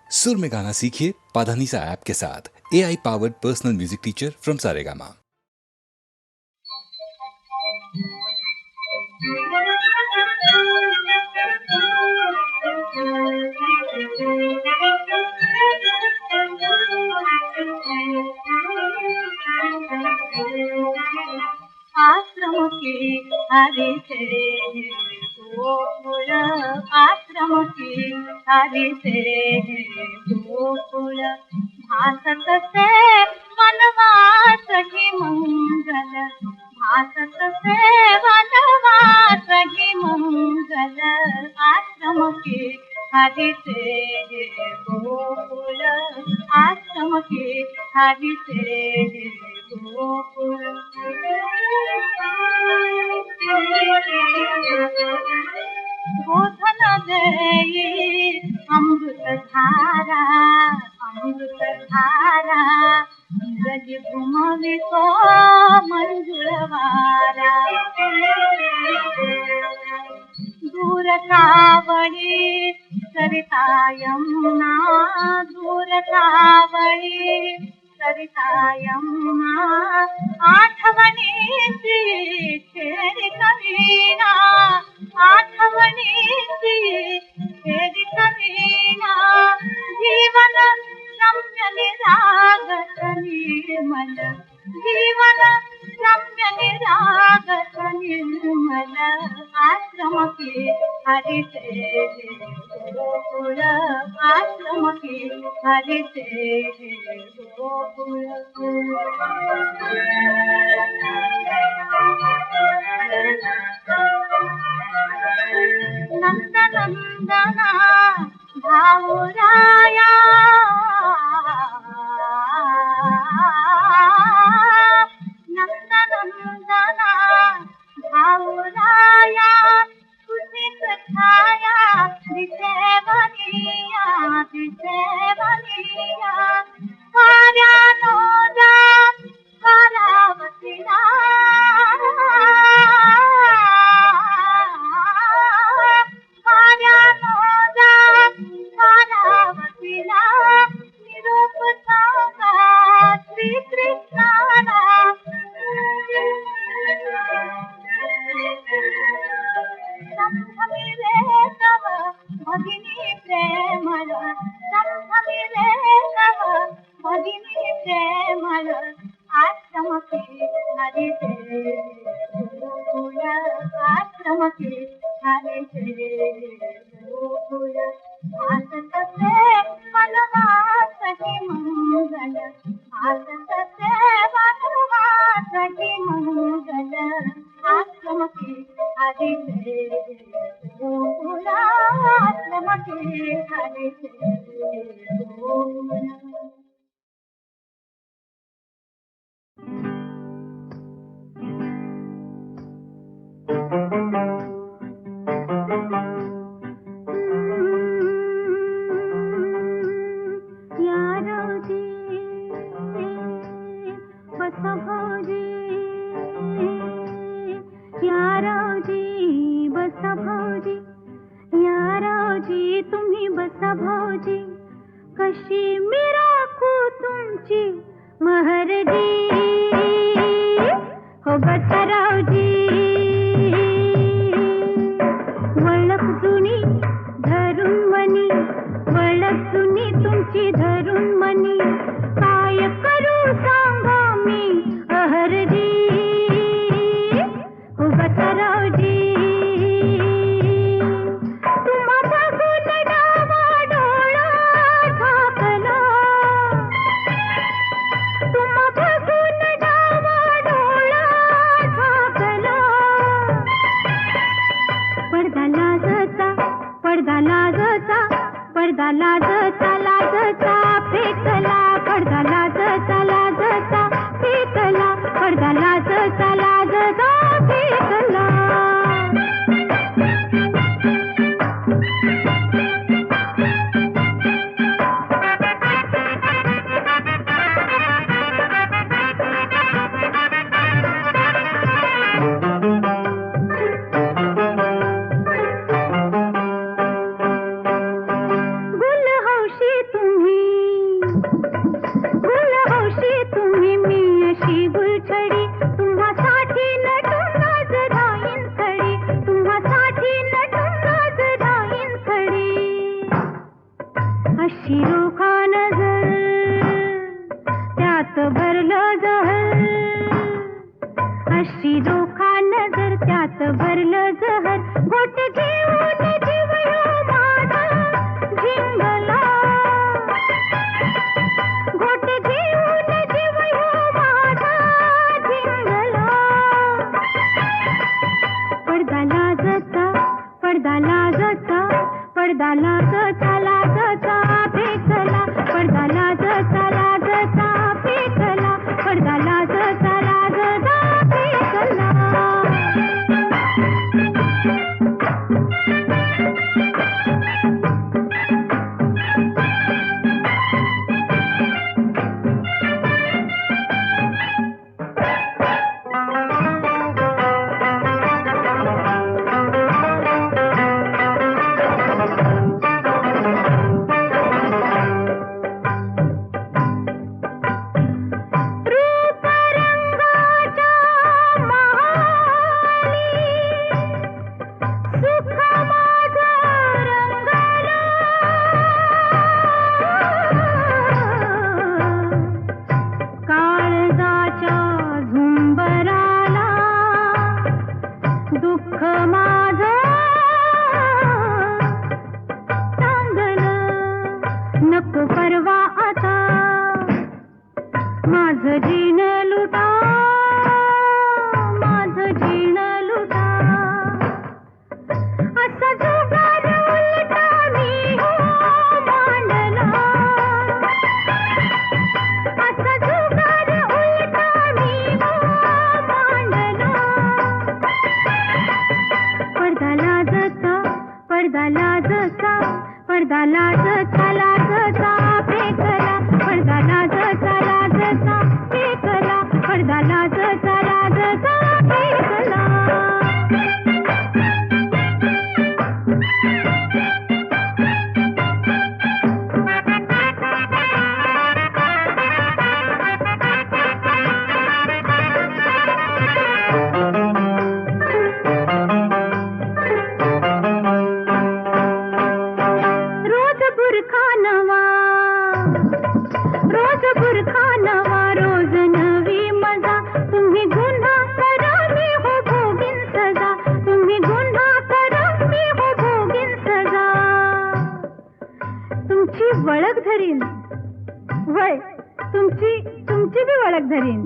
सुर में गाना सीखिए पाधानीसा ऐप के साथ। AI powered personal music teacher from Saregama. आश्रम के हरे से गोकुल, आश्रम के हरे से गोकुल, भासत से वनवास ही मंगल, भासत से वनवास ही मंगल, आश्रम के हरि से गोकुल, आश्रम के हरि से गोकुल। गोधन देई अमृत धारा, अमृत धारा, ब्रज घुमवि को मंजुळवारा। दूर कावडी सरिता यमुना, दूर कावडी सरिता यमुना, आठवणीची खेळी कवीना, आठवणीची खेळी कवीना, जीवन रम्य निरागस निर्मल, जीवन रम्य निरागस निर्मल, आश्रम के हरि से गोकुल, आश्रम के हरि से गोकुल। नंद नंदना भावराया, नंद नंदना भावराया, कुशीत छाया दिसे बनिया, दिसे बनिया, कार्यानो जा कारावतीला, कार्यानो जा कारावतीला, निरोप सांगा श्री कृष्णाला। संभविले तव भगिनी प्रेमळ, संभविले तव भगिनी प्रेमळ, आश्रम के हरि से गोकुल, आश्रम के हरि से गोकुल, भासत से वनवास ही मंगल, भासत से वनवास ही मंगल, आश्रम के हरि से गोकुल, आश्रम के हरि से गोकुल। तुम्ही बसा भाऊजी, कशी मी राखू तुमची महरजी, हो बसा रावजी, वळख जुनी धरून मनी, वळख जुनी तुमची धरून मनी, काय करू सांगा मी अहरजी, हो बसा रावजी। पडदा लाजचा लाजचा फेकला, पडदा लाजचा लाजचा फेकला, पडदा लाजचा लाजचा फेकला। अशी रोखा नजर त्यात भरलं जहर, अशी रोखा नजर त्यात भरलं जहर, घोट घेऊन जीव ह्यो माझा झिंगला, घोट घेऊन जीव ह्यो माझा झिंगला. पडदा लाजता, पडदा लाजता, पडदा लाजता लाजता फेकला, पडदा लाजता लाजता फेकला, पडदा लाजता लाजता फेकला. दुःख माझं सांगलं नको परवा आता, माझं जीण लुटा, माझं जीण लुटा. असा जुगार उलटा मी हो मांडला, असा जुगार उलटा मी हो मांडला. पडदा लाजता, पडदा लाजता, पडदा लाजता लाजता फेकला, पडदा लाजता लाजता फेकला, पडदा लाजता लाजता फेकला. रोज बुरखा नवा, रोज बुरखा नवा, रोज नवी मजा. तुम्ही गुन्हा करा मी हो भोगीन सजा, तुम्ही गुन्हा करा मी हो भोगीन सजा. तुमची वळख धरीन, वय तुमची तुमची बी वळख धरीन,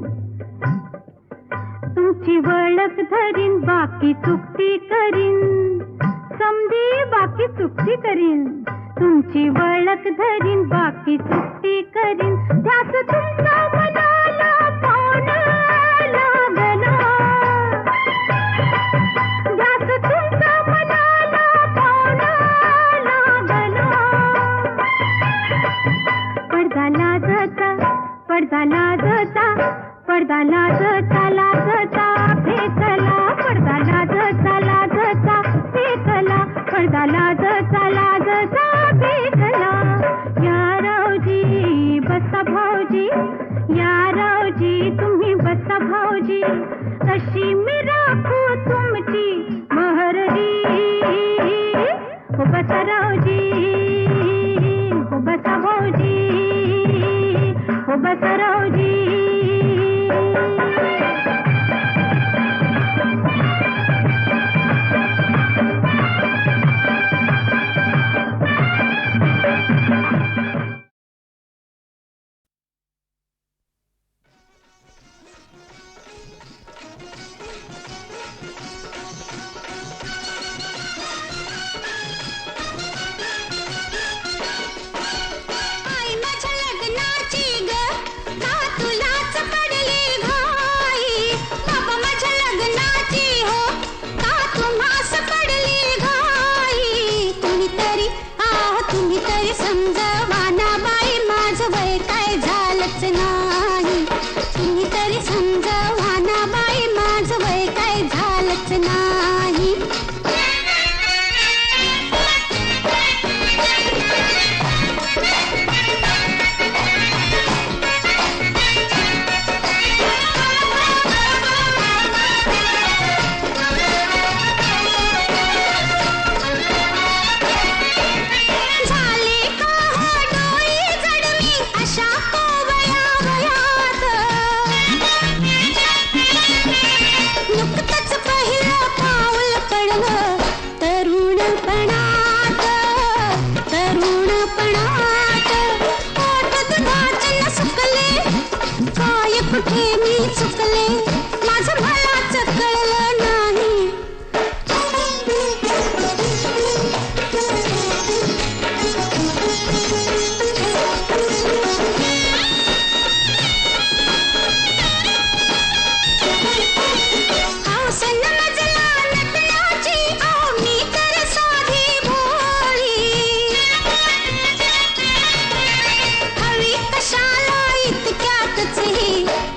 तुमची वळख धरीन, बाकी चुकती करीन, समधी बाकी चुकती करीन. तुमची वळख धरीन, बाकी चुकती करीन, ध्यास तुमचा मनाला पावना लागला, ध्यास तुमचा मनाला पावना लागला. पडदा लाजता, पडदा लाजता, पडदा लाजता लाजता फेकला, पडदा लाजता लाजता फेकला, पडदा लाजता लाजता फेकला. या रावजी बसा भाऊजी, या रावजी तुम्ही बसा भाऊजी, कशी मी राखू तुमची महरजी. हो बसा रावजी, हो बसा भाऊजी, हो बसा रावजी. आई माझ्या लग्नाची ग, का तुला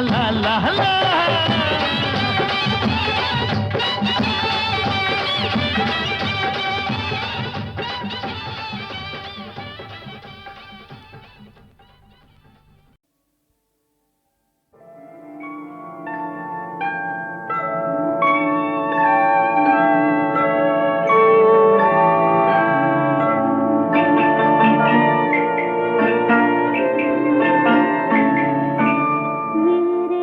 ला ला ला ला. मेरे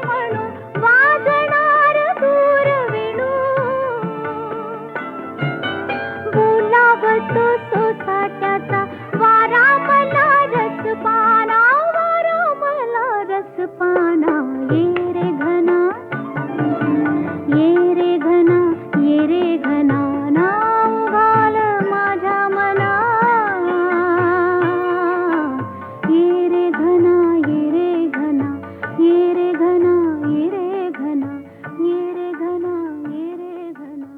म्हणून वाजणार दूर वेणू बोलावतो सोसाट्याचा वारा मला रसपाना वारा मला रसपाना ये रे घना ये रे घना ये रे घना नाव घाल माझ्या मना ये रे घना ये रे घना ये रे घना ये रे घना ये रे घना ये रे घना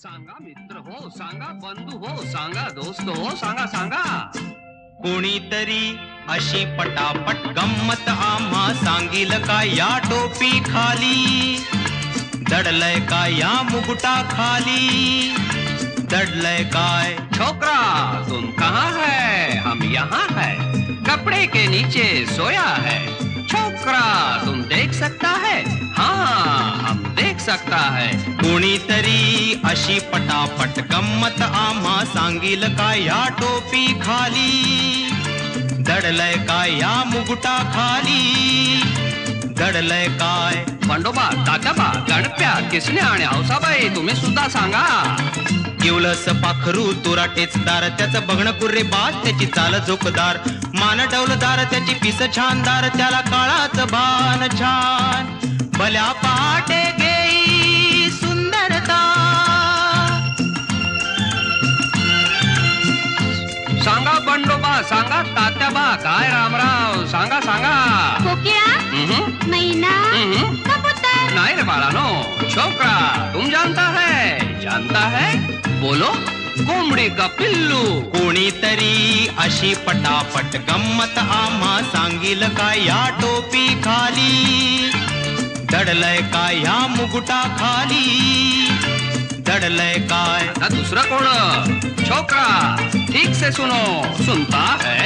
सांगा मित्र हो, सांगा बंधू हो, सांगा दोस्त हो, सांगा सांगा. कोणीतरी अशी पटापट गंमत आम्हा सांगील का या टोपी खाली दडलय का या मुकुटा खाली दडलय काय. छोकरा तुम कहाँ है, हम यहाँ है, कपड़े के नीचे सोया है. छोकरा तुम देख सकता है, हाँ हम देख सकता है. कोणीतरी अशी पटापट गंमत आम्हा सांगील का या टोपी खाली दडलय का या मुकुटा खाली दडलय काय. बंडोबा, तात्याबा, गणप्या, किसने आणि हौसाबाई तुम्ही सुद्धा सांगा. किवलस पाखरू तुराटेचदार त्याचं बघणं कुर्रे बात त्याची चाल झोकदार मान डौलदार त्याची पिस छानदार त्याला काळाचं भान छान भल्या पहाटे गेई सुंदरता. सांगा बंडोबा, सांगा तात्याबा, काय रामराव, सांगा सांगा. कोकिळा हम्म, मैना हम्म. कबूतर नहीं रे बाळानो, छोकरा तुम जानता है बोलो. कोंबडी का पिल्लू. कोणीतरी अशी पटापट गंमत आम्हा सांगील का या टोपी खाली दडलय का या मुकुटा खाली दडलय काय. ना दुसरं कोण. छोकरा ठीक से सुनो, सुनता है.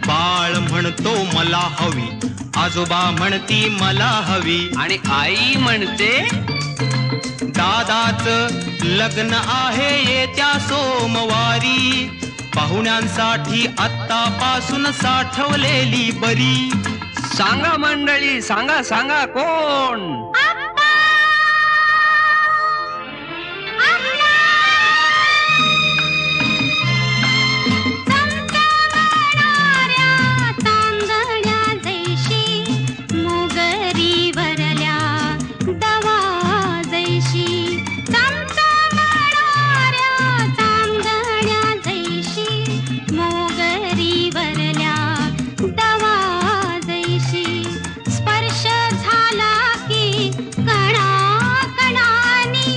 बाळ म्हणतो मला हवी आजोबा म्हणती मला हवी आणि आई म्हणते दादाच लग्न आहे येत्या सोमवारी पाहुण्यांसाठी आत्तापासून साठवलेली बरी. सांगा मंडळी, सांगा सांगा कोण. तांदळ्या जैशी मोगरी वरल्या दवा जैशी चमचमणाऱ्या तांदळ्या जैशी मोगरी वरल्या दवा जैशी स्पर्श झाला की कणा कणानी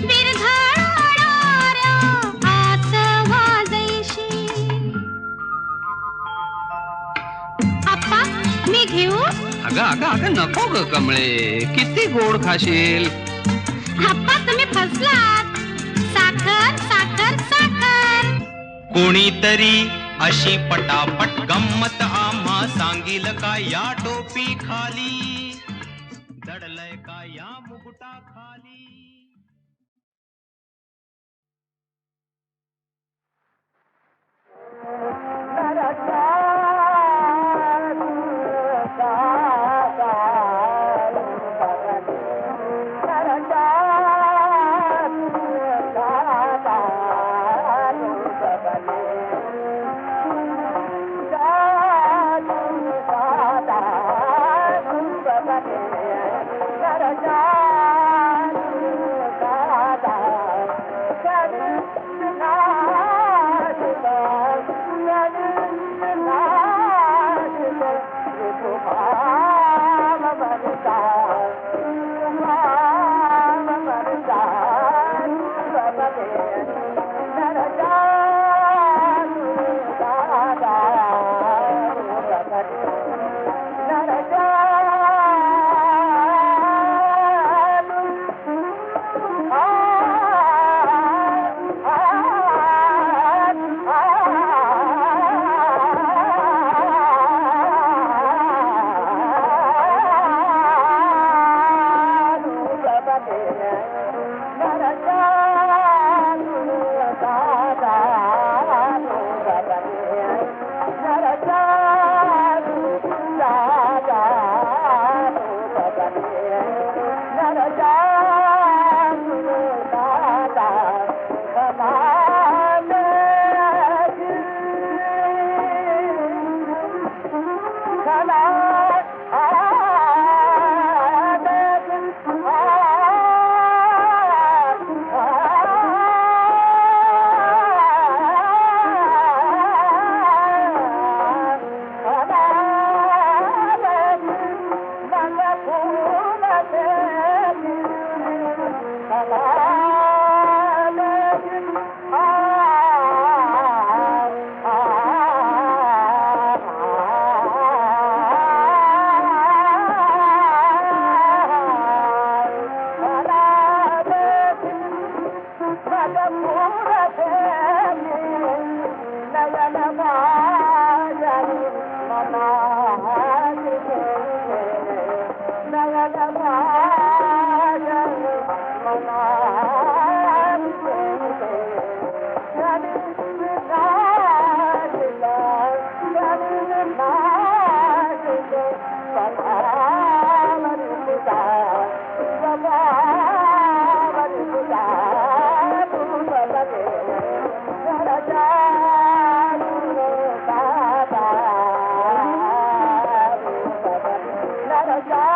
विरघळणाऱ्या आसवा जैशी. आप्पा मी घेऊ. अगं अगं अगं नको ग कमळे, किती गोड खाशील. आप्पा तुम्ही फसलात. साखर साखर साखर. कोणीतरी अशी पटापट गंमत आम्हा सांगील का या टोपी खाली दडलय का या मुकुटा खाली. सदा